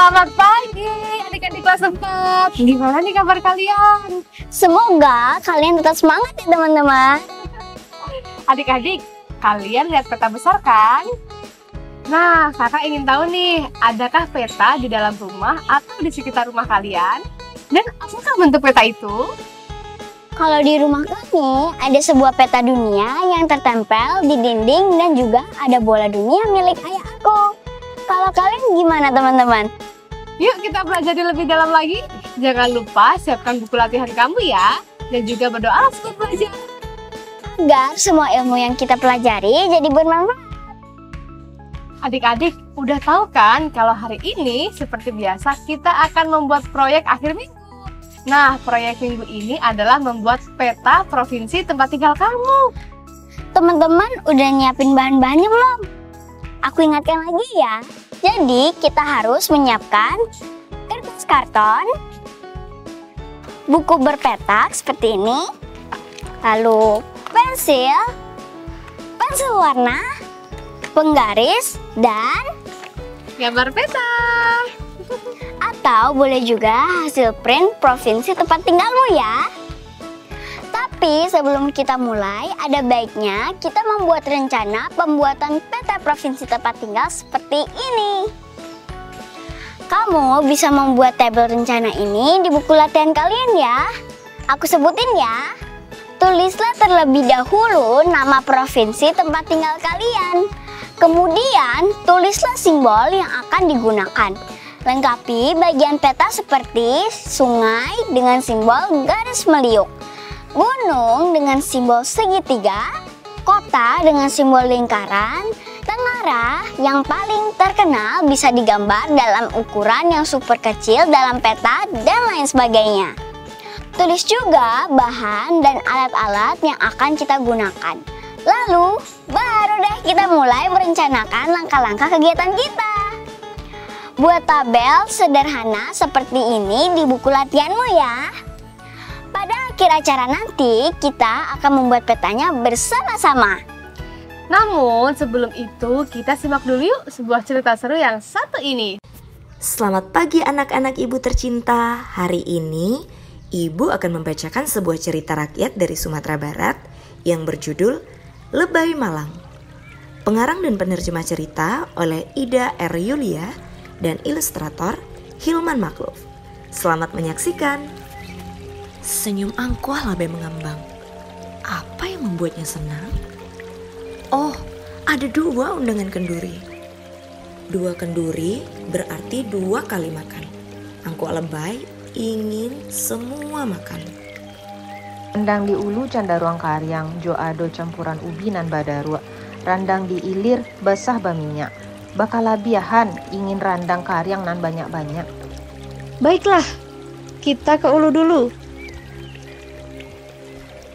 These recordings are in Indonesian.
Selamat pagi adik-adik kelas 4. Gimana nih kabar kalian? Semoga kalian tetap semangat ya teman-teman. Adik-adik, kalian lihat peta besar kan? Nah, kakak ingin tahu nih, adakah peta di dalam rumah atau di sekitar rumah kalian? Dan apakah bentuk peta itu? Kalau di rumah kami ada sebuah peta dunia yang tertempel di dinding dan juga ada bola dunia milik ayah aku. Kalau kalian gimana teman-teman? Yuk kita pelajari lebih dalam lagi. Jangan lupa siapkan buku latihan kamu ya. Dan juga berdoa sebelum belajar. Agar semua ilmu yang kita pelajari jadi bermanfaat. Adik-adik, udah tahu kan kalau hari ini seperti biasa kita akan membuat proyek akhir minggu. Nah, proyek minggu ini adalah membuat peta provinsi tempat tinggal kamu. Teman-teman udah nyiapin bahan-bahannya belum? Aku ingatkan lagi ya. Jadi kita harus menyiapkan kertas karton, buku berpetak seperti ini, lalu pensil warna, penggaris, dan Gambar peta. atau boleh juga hasil print provinsi tempat tinggalmu ya. Tapi sebelum kita mulai, ada baiknya kita membuat rencana pembuatan peta provinsi tempat tinggal seperti ini. Kamu bisa membuat tabel rencana ini di buku latihan kalian ya. Aku sebutin ya. Tulislah terlebih dahulu nama provinsi tempat tinggal kalian. Kemudian tulislah simbol yang akan digunakan. Lengkapi bagian peta seperti sungai dengan simbol garis meliuk, gunung dengan simbol segitiga, kota dengan simbol lingkaran, tengara yang paling terkenal bisa digambar dalam ukuran yang super kecil dalam peta, dan lain sebagainya. Tulis juga bahan dan alat-alat yang akan kita gunakan. Lalu, baru deh kita mulai merencanakan langkah-langkah kegiatan kita. Buat tabel sederhana seperti ini di buku latihanmu ya. Pada akhir acara nanti, kita akan membuat petanya bersama-sama. Namun sebelum itu kita simak dulu yuk sebuah cerita seru yang satu ini. Selamat pagi anak-anak ibu tercinta. Hari ini ibu akan membacakan sebuah cerita rakyat dari Sumatera Barat yang berjudul Lebay Malang. Pengarang dan penerjemah cerita oleh Ida R. Yulia dan ilustrator Hilman Makluf. Selamat menyaksikan. Senyum angkuh Lebay mengambang. Apa yang membuatnya senang? Oh, ada 2 undangan kenduri. 2 kenduri berarti 2 kali makan. Angkuh Lebay ingin semua makan. Randang di ulu canda ruang karyang, jo ado campuran ubi nan badarua. Randang di ilir basah baminyak. Bakal labiahan ingin randang karyang nan banyak-banyak. Baiklah, kita ke Ulu dulu.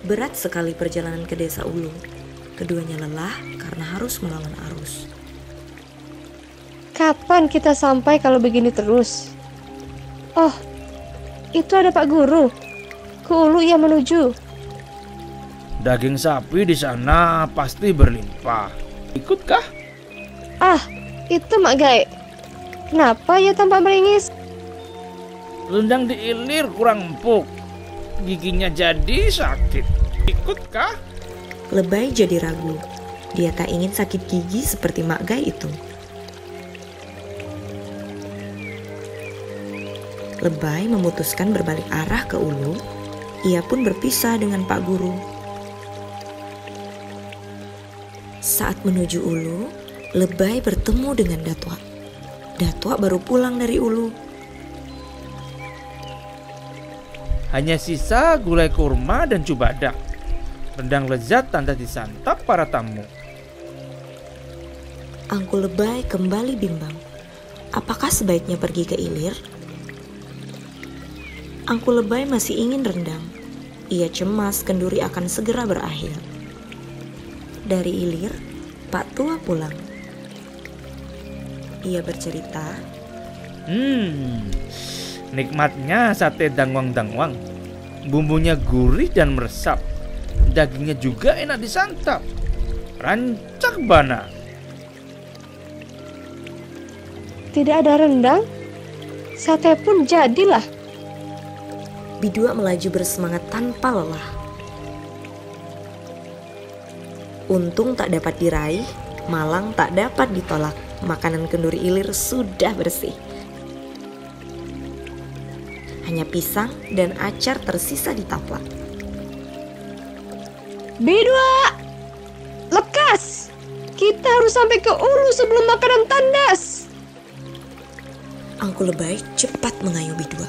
Berat sekali perjalanan ke desa Ulu. Keduanya lelah karena harus melawan arus. Kapan kita sampai kalau begini terus? Oh, itu ada Pak Guru. Ke Ulu ia menuju. Daging sapi di sana pasti berlimpah. Ikutkah? Ah, itu Mak Gae. Kenapa ia tampak meringis? Lundang diilir kurang empuk. Giginya jadi sakit. Ikutkah? Lebay jadi ragu. Dia tak ingin sakit gigi seperti Mak Gai itu. Lebay memutuskan berbalik arah ke Ulu. Ia pun berpisah dengan Pak Guru. Saat menuju Ulu, Lebay bertemu dengan Datua. Datua baru pulang dari Ulu. Hanya sisa gulai kurma dan cubadak. Rendang lezat tanda disantap para tamu. Angkuh Lebay kembali bimbang. Apakah sebaiknya pergi ke ilir? Angkuh Lebay masih ingin rendang. Ia cemas kenduri akan segera berakhir. Dari ilir, Pak Tua pulang. Ia bercerita, Nikmatnya sate dangwang-dangwang. Bumbunya gurih dan meresap. Dagingnya juga enak disantap. Rancak bana. Tidak ada rendang? Sate pun jadilah. Bidua melaju bersemangat tanpa lelah. Untung tak dapat diraih, malang tak dapat ditolak. Makanan kenduri ilir sudah bersih. Hanya pisang dan acar tersisa di taplak. Bidua, lekas! Kita harus sampai ke Ulu sebelum makanan tandas. Angku Lebay cepat mengayuh Bidua.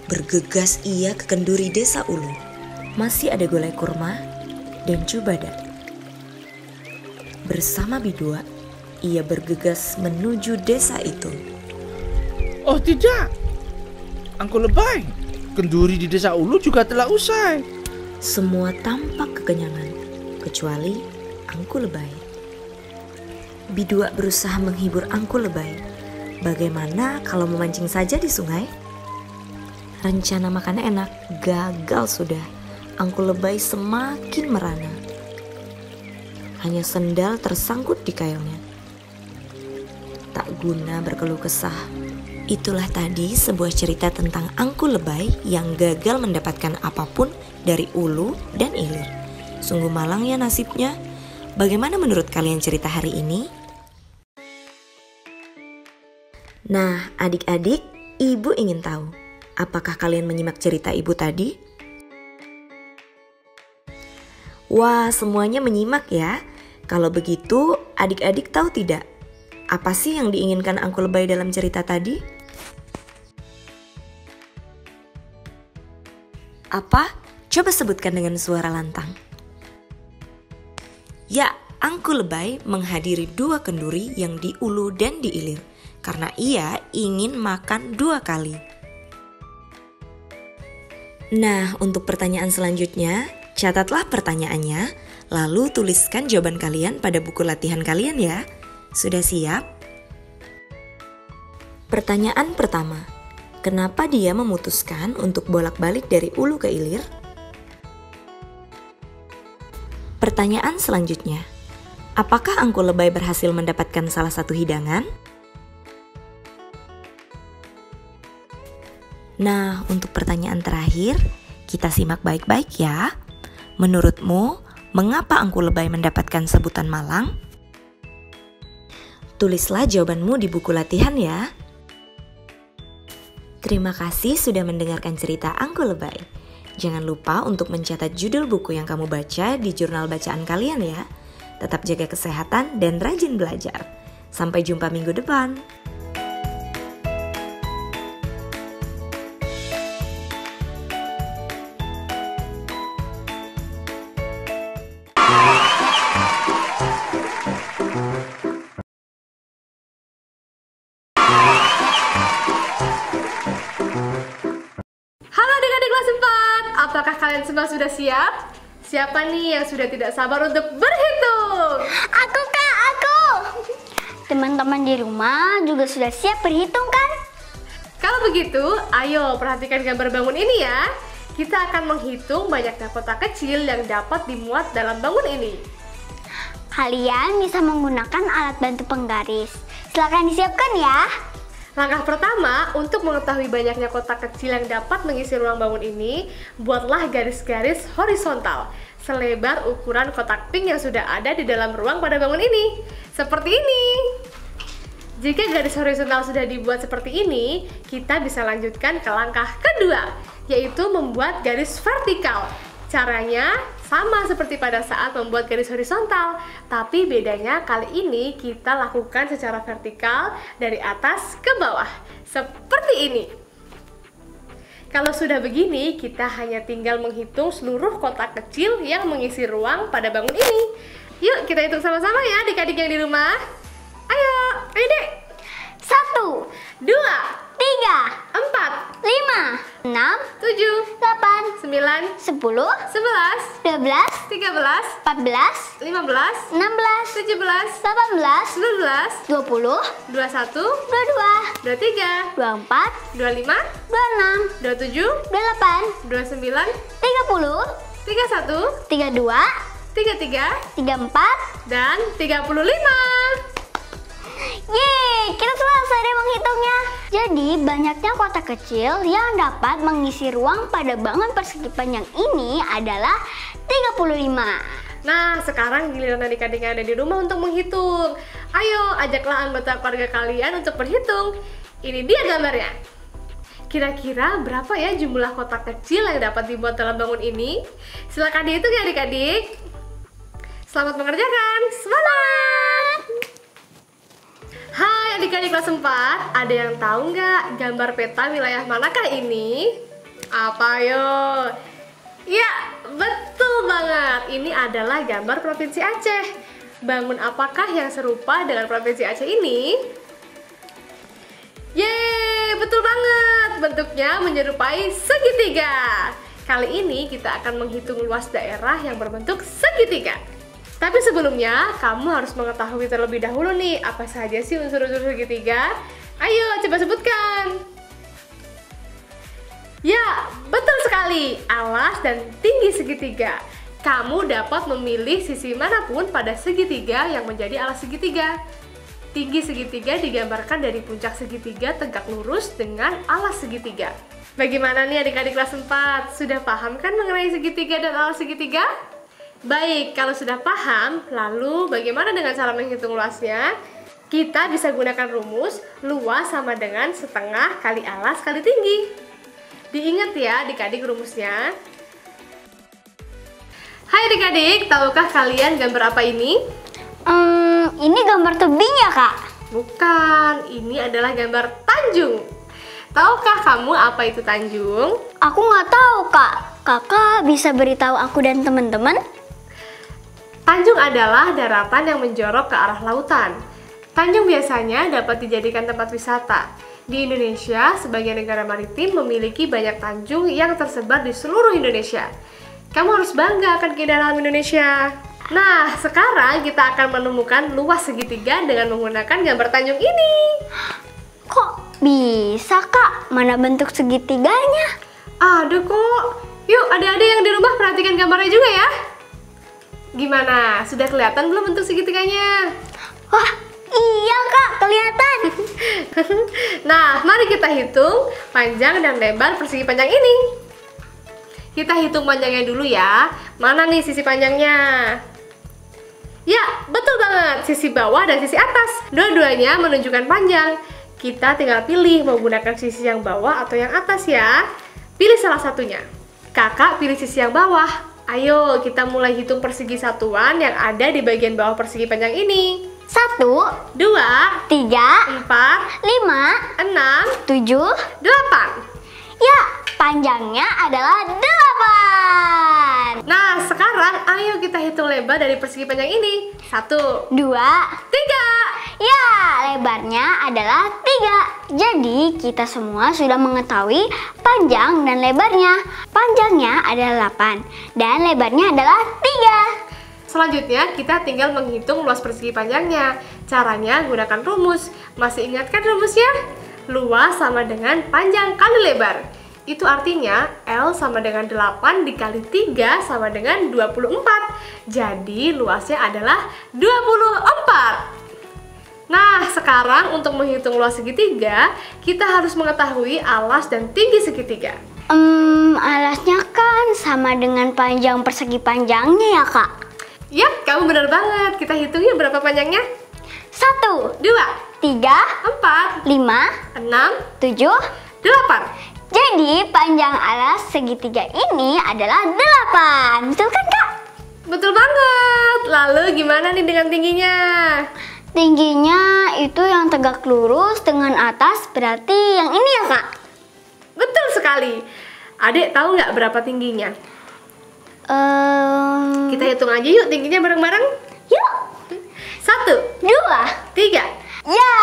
Bergegas ia ke kenduri desa Ulu. Masih ada gulai kurma dan cubada. Bersama Bidua, ia bergegas menuju desa itu. Oh tidak, Angku Lebay, kenduri di desa Ulu juga telah usai. Semua tampak kekenyangan, kecuali Angku Lebay. Bidua berusaha menghibur Angku Lebay. Bagaimana kalau memancing saja di sungai? Rencana makan enak gagal sudah. Angku Lebay semakin merana. Hanya sendal tersangkut di kailnya. Tak guna berkeluh kesah. Itulah tadi sebuah cerita tentang Angku Lebay yang gagal mendapatkan apapun dari ulu dan ilir. Sungguh malang ya nasibnya. Bagaimana menurut kalian cerita hari ini? Nah, adik-adik, ibu ingin tahu, apakah kalian menyimak cerita ibu tadi? Wah, semuanya menyimak ya. Kalau begitu, adik-adik tahu tidak? Apa sih yang diinginkan Angku Lebay dalam cerita tadi? Apa? Coba sebutkan dengan suara lantang. Ya, Angku Lebay menghadiri 2 kenduri yang di ulu dan di ilir. Karena ia ingin makan 2 kali. Nah, untuk pertanyaan selanjutnya, catatlah pertanyaannya, lalu tuliskan jawaban kalian pada buku latihan kalian ya. Sudah siap? Pertanyaan pertama, kenapa dia memutuskan untuk bolak-balik dari ulu ke ilir? Pertanyaan selanjutnya, apakah Angku Lebay berhasil mendapatkan salah satu hidangan? Nah, untuk pertanyaan terakhir, kita simak baik-baik ya. Menurutmu, mengapa Angku Lebay mendapatkan sebutan malang? Tulislah jawabanmu di buku latihan ya. Terima kasih sudah mendengarkan cerita Angku Lebay. Jangan lupa untuk mencatat judul buku yang kamu baca di jurnal bacaan kalian ya. Tetap jaga kesehatan dan rajin belajar. Sampai jumpa minggu depan. Halo adik-adik kelas 4, apakah kalian semua sudah siap? Siapa nih yang sudah tidak sabar untuk berhitung? Aku Kak, aku. Teman-teman di rumah juga sudah siap berhitung kan? Kalau begitu, ayo perhatikan gambar bangun ini ya. Kita akan menghitung banyaknya kotak kecil yang dapat dimuat dalam bangun ini. Kalian bisa menggunakan alat bantu penggaris. Silakan disiapkan ya. Langkah pertama, untuk mengetahui banyaknya kotak kecil yang dapat mengisi ruang bangun ini, buatlah garis-garis horizontal selebar ukuran kotak pink yang sudah ada di dalam ruang pada bangun ini. Seperti ini. Jika garis horizontal sudah dibuat seperti ini, kita bisa lanjutkan ke langkah kedua, yaitu membuat garis vertikal. Caranya sama seperti pada saat membuat garis horizontal, tapi bedanya kali ini kita lakukan secara vertikal dari atas ke bawah, seperti ini. Kalau sudah begini, kita hanya tinggal menghitung seluruh kotak kecil yang mengisi ruang pada bangun ini. Yuk kita hitung sama-sama ya adik-adik yang di rumah. Ayo dek. 1, 2, 3, 3, 4, 5, 6, 7, 8, 9, 10, 11, 12, 13, 14, 15, 16, 17, 18, 19, 20, 21, 22, 23, 24, 25, 26, 27, 28, 29, 30, 31, 32, 33, 34. dan 35. Yeay, kita selesai deh menghitung. menghitungnya. Jadi banyaknya kotak kecil yang dapat mengisi ruang pada bangun persegi panjang ini adalah 35. Nah, sekarang giliran adik-adik yang ada di rumah untuk menghitung. Ayo, ajaklah anggota keluarga kalian untuk berhitung. Ini dia gambarnya. Kira-kira berapa ya jumlah kotak kecil yang dapat dibuat dalam bangun ini? Silakan dihitung ya adik-adik. Selamat mengerjakan. Semangat! Hai adik-adik kelas 4, ada yang tahu nggak gambar peta wilayah manakah ini? Apa yo? Ya, betul banget. Ini adalah gambar Provinsi Aceh. Bangun apakah yang serupa dengan Provinsi Aceh ini? Yeay, betul banget. Bentuknya menyerupai segitiga. Kali ini kita akan menghitung luas daerah yang berbentuk segitiga. Tapi sebelumnya, kamu harus mengetahui terlebih dahulu nih, apa saja sih unsur-unsur segitiga? Ayo, coba sebutkan. Ya, betul sekali. Alas dan tinggi segitiga. Kamu dapat memilih sisi manapun pada segitiga yang menjadi alas segitiga. Tinggi segitiga digambarkan dari puncak segitiga tegak lurus dengan alas segitiga. Bagaimana nih adik-adik kelas 4? Sudah paham kan mengenai segitiga dan alas segitiga? Baik, kalau sudah paham, lalu bagaimana dengan cara menghitung luasnya? Kita bisa gunakan rumus luas sama dengan setengah kali alas kali tinggi. Diingat ya adik-adik rumusnya. Hai adik-adik, tahukah kalian gambar apa ini? Ini gambar tebing ya kak? Bukan, ini adalah gambar tanjung. Tahukah kamu apa itu tanjung? Aku nggak tahu kak. Kakak bisa beritahu aku dan teman-teman? Tanjung adalah daratan yang menjorok ke arah lautan. Tanjung biasanya dapat dijadikan tempat wisata. Di Indonesia, sebagai negara maritim memiliki banyak tanjung yang tersebar di seluruh Indonesia. Kamu harus bangga akan keindahan alam Indonesia. Nah, sekarang kita akan menemukan luas segitiga dengan menggunakan gambar tanjung ini. Kok bisa kak? Mana bentuk segitiganya? Ada kok. Yuk, adik-adik yang di rumah perhatikan gambarnya juga ya. Gimana? Sudah kelihatan belum bentuk segitiganya? Wah, iya kak, kelihatan. Nah, mari kita hitung panjang dan lebar persegi panjang ini. Kita hitung panjangnya dulu ya. Mana nih sisi panjangnya? Ya, betul banget. Sisi bawah dan sisi atas. Dua-duanya menunjukkan panjang. Kita tinggal pilih mau gunakan sisi yang bawah atau yang atas ya. Pilih salah satunya. Kakak pilih sisi yang bawah. Ayo, kita mulai hitung persegi satuan yang ada di bagian bawah persegi panjang ini. 1, 2, 3, 4, 5, 6, 7. 8. Ya, panjangnya adalah 8. Nah, sekarang ayo kita hitung lebar dari persegi panjang ini. 1, 2. 3. Ya, lebarnya adalah 3. Jadi, kita semua sudah mengetahui panjang dan lebarnya. Panjangnya adalah 8 dan lebarnya adalah 3. Selanjutnya, kita tinggal menghitung luas persegi panjangnya. Caranya gunakan rumus. Masih ingat kan rumusnya? Luas sama dengan panjang kali lebar. Itu artinya L sama dengan 8 dikali 3 sama dengan 24. Jadi, luasnya adalah 24. Nah, sekarang untuk menghitung luas segitiga, kita harus mengetahui alas dan tinggi segitiga. Alasnya kan sama dengan panjang persegi panjangnya ya kak? Yap, kamu benar banget. Kita hitung ya berapa panjangnya. 1, 2, 3, 4, 5, 6, 7. 8. Jadi panjang alas segitiga ini adalah 8. Betul kan kak? Betul banget. Lalu gimana nih dengan tingginya? Tingginya itu yang tegak lurus dengan atas, berarti yang ini ya kak? Betul sekali. Adik tahu nggak berapa tingginya? Kita hitung aja yuk tingginya bareng-bareng. Yuk. 1, 2, 3. Ya,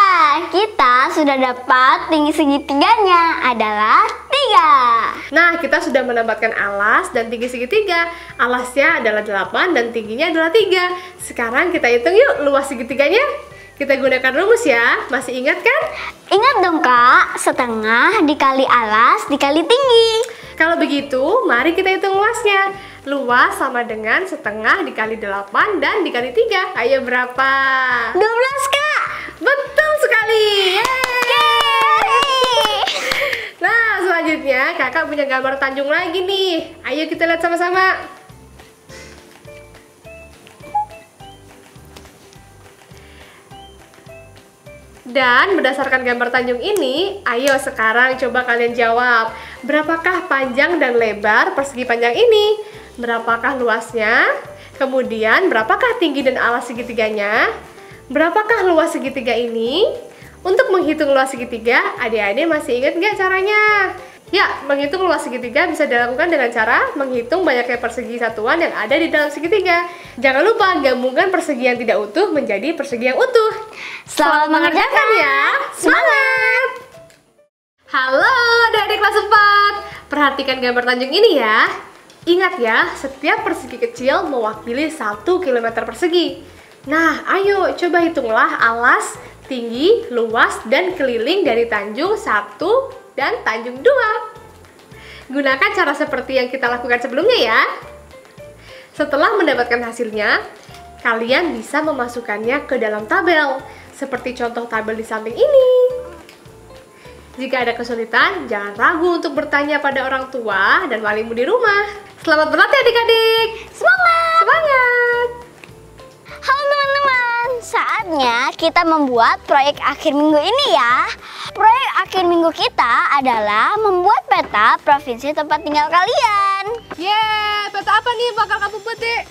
kita sudah dapat tinggi segitiganya adalah 3. Nah, kita sudah mendapatkan alas dan tinggi segitiga. Alasnya adalah 8 dan tingginya adalah 3. Sekarang kita hitung yuk luas segitiganya. Kita gunakan rumus ya. Masih ingat kan? Ingat dong kak, setengah dikali alas dikali tinggi. Kalau begitu, mari kita hitung luasnya. Luas sama dengan setengah dikali 8 dan dikali 3. Ayo berapa? 12 kak. Betul sekali. Yeay! kakak punya gambar Tanjung lagi nih. Ayo kita lihat sama-sama. Dan berdasarkan gambar Tanjung ini, ayo sekarang coba kalian jawab. Berapakah panjang dan lebar persegi panjang ini? Berapakah luasnya? Kemudian berapakah tinggi dan alas segitiganya? Berapakah luas segitiga ini? Untuk menghitung luas segitiga, adik-adik masih ingat nggak caranya? Ya, menghitung luas segitiga bisa dilakukan dengan cara menghitung banyaknya persegi satuan yang ada di dalam segitiga. Jangan lupa gabungkan persegi yang tidak utuh menjadi persegi yang utuh. Selamat mengerjakan ya! Semangat! Halo adik-adik kelas 4. Perhatikan gambar Tanjung ini ya. Ingat ya, setiap persegi kecil mewakili 1 km persegi. Nah, ayo coba hitunglah alas, tinggi, luas, dan keliling dari Tanjung 1 dan Tanjung 2. Gunakan cara seperti yang kita lakukan sebelumnya ya. Setelah mendapatkan hasilnya, kalian bisa memasukkannya ke dalam tabel, seperti contoh tabel di samping ini. Jika ada kesulitan, jangan ragu untuk bertanya pada orang tua dan walimu di rumah. Selamat berlatih adik-adik! Semangat! Semangat! Halo teman-teman, saatnya kita membuat proyek akhir minggu ini ya. Proyek akhir minggu kita adalah membuat peta provinsi tempat tinggal kalian. Yeay, peta apa nih bakal kamu buat, Dek?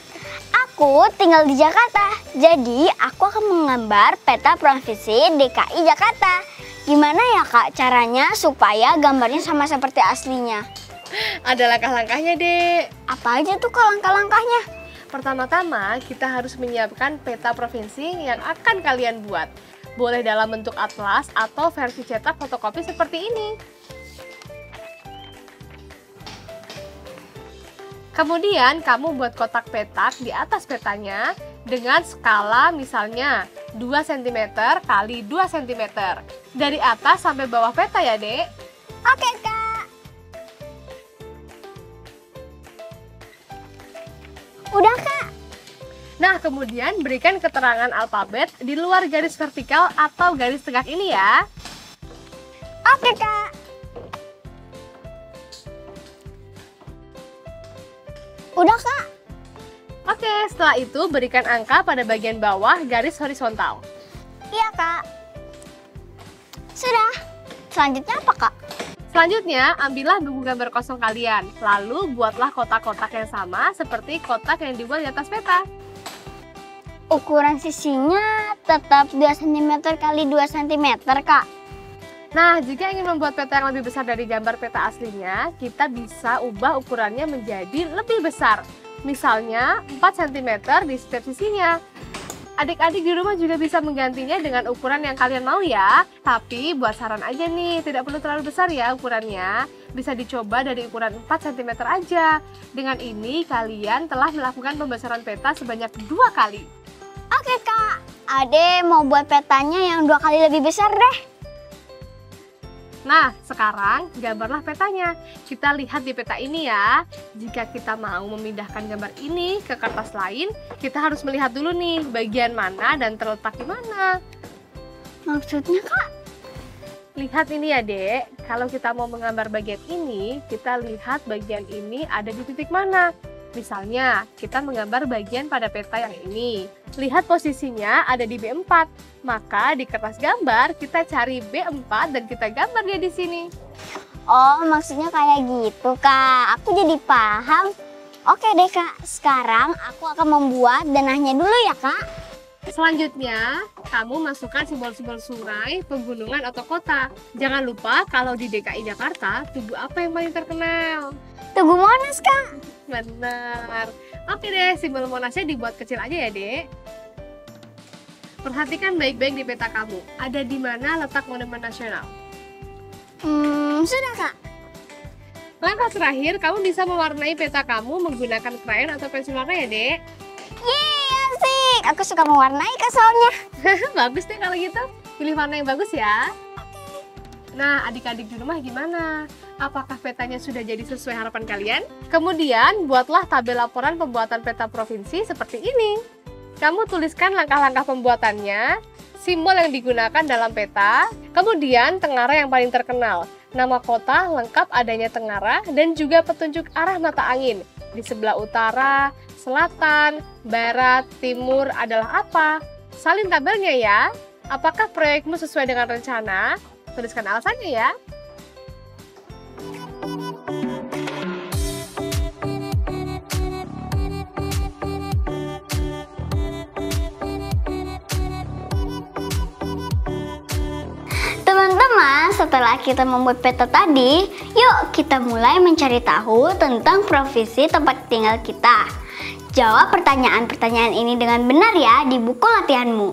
Aku tinggal di Jakarta, jadi aku akan menggambar peta provinsi DKI Jakarta. Gimana ya Kak caranya supaya gambarnya sama seperti aslinya? Ada langkah-langkahnya, Dek. Apa aja tuh Kak langkah-langkahnya? Pertama-tama, kita harus menyiapkan peta provinsi yang akan kalian buat. Boleh dalam bentuk atlas atau versi cetak fotokopi seperti ini. Kemudian, kamu buat kotak petak di atas petanya dengan skala misalnya 2 cm kali 2 cm. Dari atas sampai bawah peta ya, Dek. Oke Kak. Udah Kak. Nah, kemudian berikan keterangan alfabet di luar garis vertikal atau garis tegak ini ya. Oke Kak. Udah Kak. Oke, setelah itu berikan angka pada bagian bawah garis horizontal. Iya Kak. Sudah. Selanjutnya apa Kak? Selanjutnya, ambillah buku gambar kosong kalian. Lalu buatlah kotak-kotak yang sama seperti kotak yang dibuat di atas peta. Ukuran sisinya tetap 2 cm kali 2 cm Kak. Nah, jika ingin membuat peta yang lebih besar dari gambar peta aslinya, kita bisa ubah ukurannya menjadi lebih besar. Misalnya 4 cm di setiap sisinya. Adik-adik di rumah juga bisa menggantinya dengan ukuran yang kalian mau ya. Tapi buat saran aja nih, tidak perlu terlalu besar ya ukurannya. Bisa dicoba dari ukuran 4 cm aja. Dengan ini kalian telah melakukan pembesaran peta sebanyak 2 kali. Oke Kak. Ade mau buat petanya yang 2 kali lebih besar deh. Nah, sekarang gambarlah petanya. Kita lihat di peta ini ya. Jika kita mau memindahkan gambar ini ke kertas lain, kita harus melihat dulu nih bagian mana dan terletak di mana. Maksudnya Kak? Lihat ini ya, Dek. Kalau kita mau menggambar bagian ini, kita lihat bagian ini ada di titik mana. Misalnya, kita menggambar bagian pada peta yang ini. Lihat posisinya ada di B4. Maka di kertas gambar kita cari B4 dan kita gambar dia di sini. Oh, maksudnya kayak gitu Kak. Aku jadi paham. Oke deh Kak, sekarang aku akan membuat danahnya dulu ya Kak. Selanjutnya, kamu masukkan simbol-simbol sungai, pegunungan, atau kota. Jangan lupa kalau di DKI Jakarta, tugu apa yang paling terkenal? Tugu Monas Kak. Benar. Oke deh, simbol Monasnya dibuat kecil aja ya, Dek. Perhatikan baik-baik di peta kamu. Ada di mana letak Monumen Nasional? Sudah Kak. Langkah terakhir, kamu bisa mewarnai peta kamu menggunakan krayon atau pensil warna ya, Dek. Yeay, asik. Aku suka mewarnai Kak soalnya. Bagus deh kalau gitu. Pilih warna yang bagus ya. Nah, adik-adik di rumah gimana? Apakah petanya sudah jadi sesuai harapan kalian? Kemudian, buatlah tabel laporan pembuatan peta provinsi seperti ini. Kamu tuliskan langkah-langkah pembuatannya, simbol yang digunakan dalam peta, kemudian tengara yang paling terkenal. Nama kota lengkap adanya tengara dan juga petunjuk arah mata angin. Di sebelah utara, selatan, barat, timur adalah apa? Salin tabelnya ya. Apakah proyekmu sesuai dengan rencana? Tuliskan alasannya ya. Teman-teman, setelah kita membuat peta tadi, yuk kita mulai mencari tahu tentang provinsi tempat tinggal kita. Jawab pertanyaan-pertanyaan ini dengan benar ya di buku latihanmu.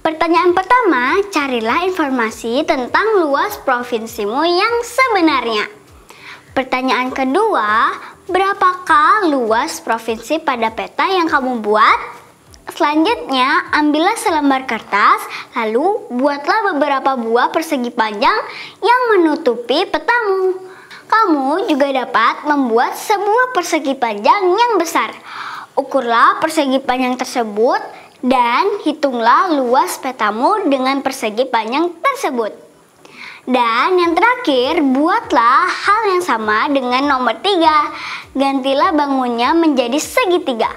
Pertanyaan pertama, carilah informasi tentang luas provinsimu yang sebenarnya. Pertanyaan kedua, berapakah luas provinsi pada peta yang kamu buat? Selanjutnya, ambillah selembar kertas, lalu buatlah beberapa buah persegi panjang yang menutupi petamu. Kamu juga dapat membuat sebuah persegi panjang yang besar. Ukurlah persegi panjang tersebut dan hitunglah luas petamu dengan persegi panjang tersebut. Dan yang terakhir, buatlah hal yang sama dengan nomor 3. Gantilah bangunnya menjadi segitiga.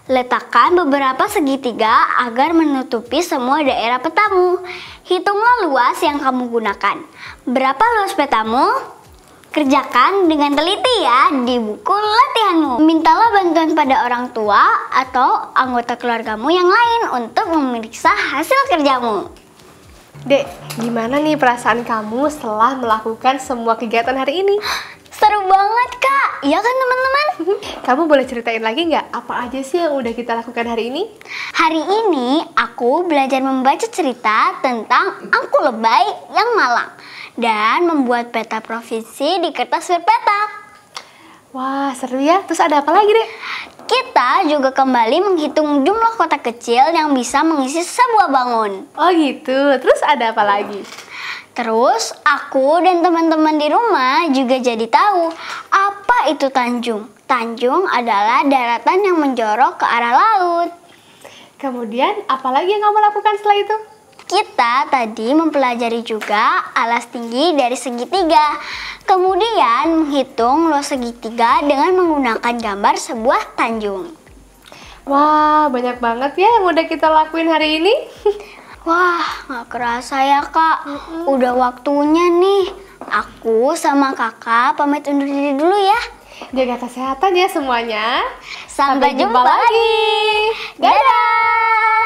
Letakkan beberapa segitiga agar menutupi semua daerah petamu. Hitunglah luas yang kamu gunakan. Berapa luas petamu? Kerjakan dengan teliti ya di buku latihanmu. Mintalah bantuan pada orang tua atau anggota keluargamu yang lain untuk memeriksa hasil kerjamu. Dek, gimana nih perasaan kamu setelah melakukan semua kegiatan hari ini? Seru banget kak, iya kan teman-teman? Kamu boleh ceritain lagi nggak apa aja sih yang udah kita lakukan hari ini? Hari ini aku belajar membaca cerita tentang angku lebay yang malang dan membuat peta provinsi di kertas berpetak. Wah, seru ya. Terus ada apa lagi, Dek? Kita juga kembali menghitung jumlah kotak kecil yang bisa mengisi sebuah bangun. Oh gitu. Terus ada apa lagi? Terus aku dan teman-teman di rumah juga jadi tahu apa itu tanjung. Tanjung adalah daratan yang menjorok ke arah laut. Kemudian apa lagi yang kamu lakukan setelah itu? Kita tadi mempelajari juga alas tinggi dari segitiga. Kemudian menghitung luas segitiga dengan menggunakan gambar sebuah tanjung. Wah, banyak banget ya yang udah kita lakuin hari ini. Wah, gak kerasa ya kak. Udah waktunya nih. Aku sama kakak pamit undur diri dulu ya. Jaga kesehatan ya semuanya. Sampai jumpa lagi. Dadah.